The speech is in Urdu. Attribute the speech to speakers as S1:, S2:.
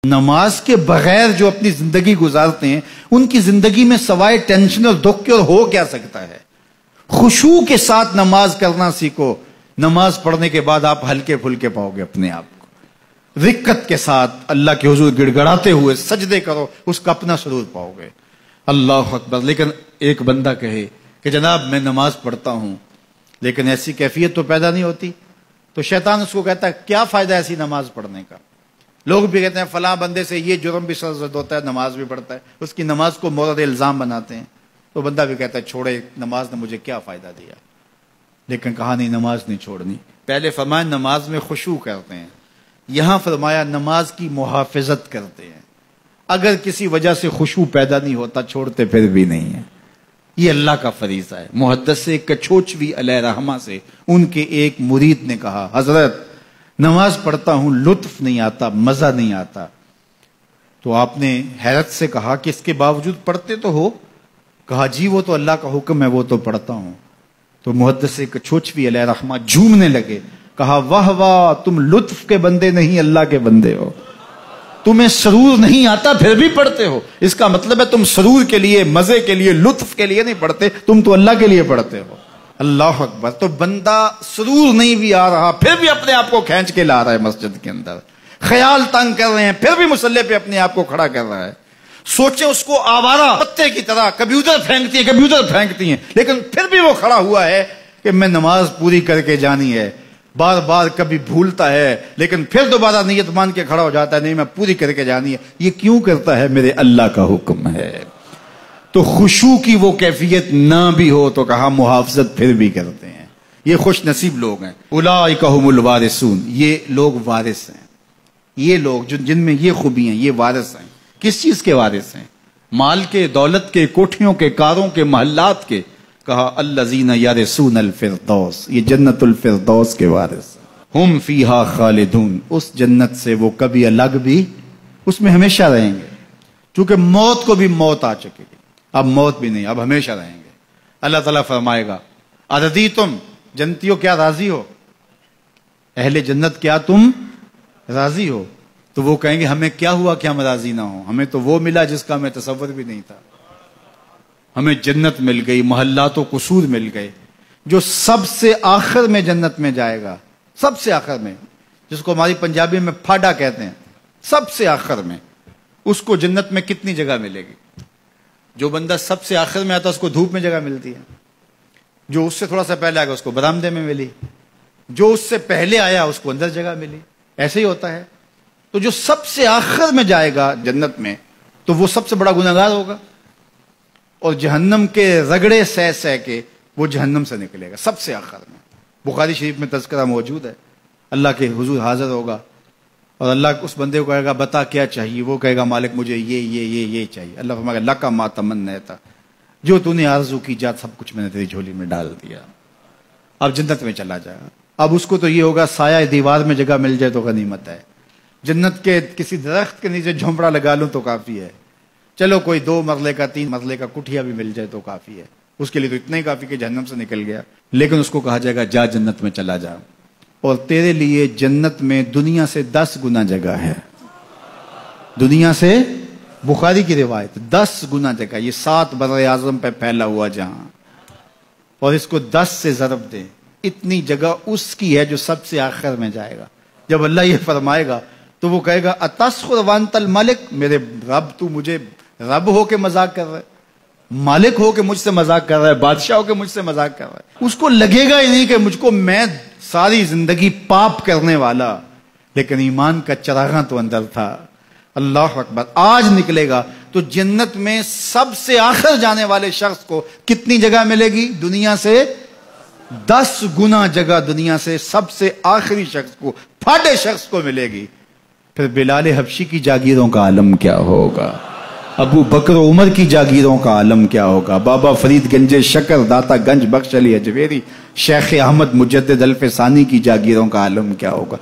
S1: نماز کے بغیر جو اپنی زندگی گزارتے ہیں ان کی زندگی میں سوائے ٹینشن اور دکھ کے اور ہو کیا سکتا ہے؟ خشوع کے ساتھ نماز کرنا سیکھو. نماز پڑھنے کے بعد آپ ہلکے پھلکے پاؤ گے اپنے آپ کو. رقت کے ساتھ اللہ کے حضور گڑ گڑاتے ہوئے سجدے کرو, اس کا اپنا سرور پاؤ گے. اللہ اکبر. لیکن ایک بندہ کہے کہ جناب میں نماز پڑھتا ہوں لیکن ایسی کیفیت تو پیدا نہیں ہوتی, تو شیطان اس کو کہتا ہے کیا فائدہ ایسی نماز پڑھنے کا. لوگ بھی کہتے ہیں فلاں بندے سے یہ جرم بھی سرزد ہوتا ہے, نماز بھی پڑھتا ہے, اس کی نماز کو مورد الزام بناتے ہیں. تو بندہ بھی کہتا ہے چھوڑے, نماز نے مجھے کیا فائدہ دیا. لیکن کہا نہیں نماز نہیں چھوڑنی. پہلے فرمایا نماز میں خشوع کرتے ہیں, یہاں فرمایا نماز کی محافظت کرتے ہیں. اگر کسی وجہ سے خشوع پیدا نہیں ہوتا چھوڑتے پھر بھی نہیں ہے. یہ اللہ کا فریضہ ہے. محدث کچھوچوی علیہ رحمہ سے ان کے ایک مرید نے کہا حضرت نماز پڑھتا ہوں لطف نہیں آتا, مزہ نہیں آتا. تو آپ نے حیرت سے کہا کہ اس کے باوجود پڑھتے تو ہو؟ کہا جی وہ تو اللہ کا حکم ہے, وہ تو پڑھتا ہوں. تو محدث کچھوچوی علیہ رحمہ جھومنے لگے, کہا واہ واہ تم لطف کے بندے نہیں اللہ کے بندے ہو. تمہیں سرور نہیں آتا پھر بھی پڑھتے ہو, اس کا مطلب ہے تم سرور کے لیے, مزے کے لیے, لطف کے لیے نہیں پڑھتے, تم تو اللہ کے لیے پڑھتے ہو. اللہ اکبر. تو بندہ سرور نہیں بھی آ رہا پھر بھی اپنے آپ کو کھینچ کے لا رہا ہے مسجد کے اندر. خیال تنگ کر رہے ہیں پھر بھی مصلی پہ اپنے آپ کو کھڑا کر رہا ہے. سوچے اس کو آوارہ پتے کی طرح کبھی ادھر پھینکتی ہیں کبھی ادھر پھینکتی ہیں, لیکن پھر بھی وہ کھڑا ہوا ہے کہ میں نماز پوری کر کے جانی ہے. بار بار کبھی بھولتا ہے لیکن پھر دوبارہ نیت مان کے کھڑا ہو جاتا ہے, نہیں میں پوری کر کے جانی ہے. یہ کیوں کرتا ہے؟ میرے اللہ کا حکم ہے. تو خشوع کی وہ کیفیت نہ بھی ہو تو کہا محافظت پھر بھی کرتے ہیں. یہ خوش نصیب لوگ ہیں. اولئک هم الوارثون. یہ لوگ وارث ہیں. یہ لوگ جن میں یہ خوبی ہیں یہ وارث ہیں. کس چیز کے وارث ہیں؟ مال کے, دولت کے, کوٹھیوں کے, کاروں کے, محلات کے. کہا الذین یرثون الفردوس. یہ جنت الفردوس کے وارث ہیں. ہم فیہا خالدون. اس جنت سے وہ کبھی الگ بھی اس میں ہمیشہ رہیں گے. چونکہ موت کو بھی موت آ چکے گی, اب موت بھی نہیں, اب ہمیشہ رہیں گے. اللہ تعالیٰ فرمائے گا اردیتم, جنتیوں کیا راضی ہو؟ اہل جنت کیا تم راضی ہو؟ تو وہ کہیں گے ہمیں کیا ہوا کہ ہم راضی نہ ہوں, ہمیں تو وہ ملا جس کا ہمیں تصور بھی نہیں تھا. ہمیں جنت مل گئی, محلات و قصور مل گئے. جو سب سے آخر میں جنت میں جائے گا, سب سے آخر میں, جس کو ہماری پنجابی میں پھاڑا کہتے ہیں, سب سے آخر میں, اس کو جنت میں کتنی جگہ ملے گی؟ جو بندہ سب سے آخر میں آتا اس کو دھوپ میں جگہ ملتی ہے, جو اس سے تھوڑا سا پہلے آ گیا اس کو برآمدے میں ملی, جو اس سے پہلے آیا اس کو اندر جگہ ملی. ایسے ہی ہوتا ہے. تو جو سب سے آخر میں جائے گا جنت میں تو وہ سب سے بڑا گنہگار ہوگا, اور جہنم کے رگڑے سہ سہ کے وہ جہنم سے نکلے گا سب سے آخر میں. بخاری شریف میں تذکرہ موجود ہے. اللہ کے حضور حاضر ہوگا اور اللہ اس بندے کو کہے گا بتا کیا چاہیے. وہ کہے گا مالک مجھے یہ چاہیے. اللہ فرمائے گا لک ما تمنیت, جو تو نے آرزو کی جات سب کچھ میں نے تیری جھولی میں ڈال دیا, اب جنت میں چلا جائے گا. اب اس کو تو یہ ہوگا سایہ دیوار میں جگہ مل جائے تو غنیمت ہے. جنت کے کسی درخت کے نیچے جھونپڑا لگا لوں تو کافی ہے. چلو کوئی 2 مرلے کا 3 مرلے کا کٹھیا بھی مل جائے تو کافی ہے. اس کے لیے تو اتنا ہی کافی کہ جہنم سے نکل گیا. لیکن اس کو کہا جائے گا جا جنت میں چلا جا, اور تیرے لیے جنت میں دنیا سے 10 گنا جگہ ہے. دنیا سے, بخاری کی روایت, 10 گنا جگہ. یہ 7 بر اعظم پہ پھیلا ہوا جہاں, اور اس کو 10 سے ضرب دے, اتنی جگہ اس کی ہے جو سب سے آخر میں جائے گا. جب اللہ یہ فرمائے گا تو وہ کہے گا اتسخر وانت الملک, میرے رب تو مجھے رب ہو کے مذاق کر رہا ہے, مالک ہو کے مجھ سے مذاق کر رہا ہے, بادشاہ ہو کے مجھ سے مذاق کر رہا ہے. اس کو لگے گا ہی نہیں کہ مجھ کو, میں ساری زندگی پاپ کرنے والا لیکن ایمان کا چراغاں تو اندر تھا. اللہ اکبر. آج نکلے گا تو جنت میں سب سے آخر جانے والے شخص کو کتنی جگہ ملے گی؟ دنیا سے 10 گنا جگہ دنیا سے سب سے آخری شخص کو, پھاٹے شخص کو ملے گی. پھر بلال حبشی کی جاگیروں کا عالم کیا ہوگا؟ ابو بکر عمر کی جاگیروں کا عالم کیا ہوگا؟ بابا فرید گنج شکر, داتا گنج بخش علی اجویری, شیخ احمد مجدد الف ثانی کی جاگیروں کا عالم کیا ہوگا؟